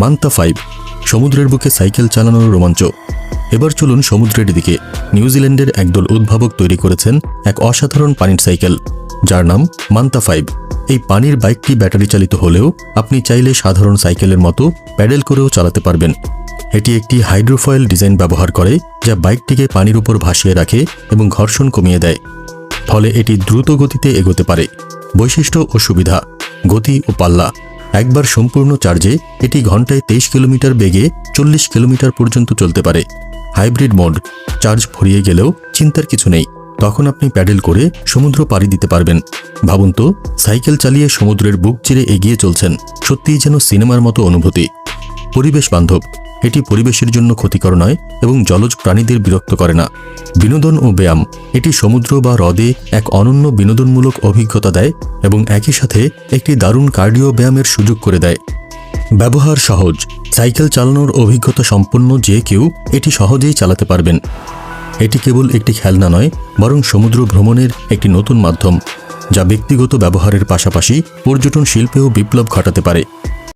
Manta 5 সমুদ্রের বুকে cycle চালানোর রোমাঞ্চ। এবার চলুন সমুদ্রের দিকে। নিউজিল্যান্ডের একদল উদ্ভাবক তৈরি করেছেন এক অসাধারণ পানির সাইকেল, যার নাম মান্তা 5। এই পানির বাইকটি ব্যাটারি চালিত হলেও আপনি চাইলে সাধারণ সাইকেলের মতো প্যাডেল করেও চালাতে পারবেন। এটি একটি হাইড্রোফয়েল ডিজাইন ব্যবহার করে, যা বাইকটিকে পানির উপর ভাসিয়ে রাখে এবং ঘর্ষণ কমিয়ে দেয়। ফলে এটি দ্রুত গতিতে এগোতে পারে। বৈশিষ্ট্য ও সুবিধা: গতি ও পাল্লা। একবার সম্পূর্ণ চার্জে এটি ঘন্টায় 23 কিলোমিটার বেগে 40 কিলোমিটার পর্যন্ত চলতে পারে। হাইব্রিড মোড: চার্জ ফুরিয়ে গেলেও চিন্তার কিছু নেই, তখন আপনি প্যাডেল করে সমুদ্র পাড়ি দিতে পারবেন। ভাবুন তো, সাইকেল চালিয়ে সমুদ্রের বুক চিরে এগিয়ে চলছেন, সত্যিই যেন সিনেমার মতো অনুভূতি। পরিবেশ বান্ধব: এটি পরিবেশের জন্য ক্ষতিকর নয় এবং জলজ প্রাণীদের বিরক্ত করে না। বিনোদন ও ব্যায়াম: এটি সমুদ্র বা হ্রদে এক অনন্য বিনোদনমূলক অভিজ্ঞতা দেয় এবং একই সাথে একটি দারুণ কার্ডিও ব্যায়ামের সুযোগ করে দেয়। ব্যবহার সহজ: সাইকেল চালানোর অভিজ্ঞতা সম্পন্ন যে কেউ এটি সহজেই চালাতে পারবেন। এটি কেবল একটি খেলনা নয়, বরং সমুদ্র ভ্রমণের একটি নতুন মাধ্যম, যা ব্যক্তিগত ব্যবহারের পাশাপাশি পর্যটন শিল্পেও বিপ্লব ঘটাতে পারে।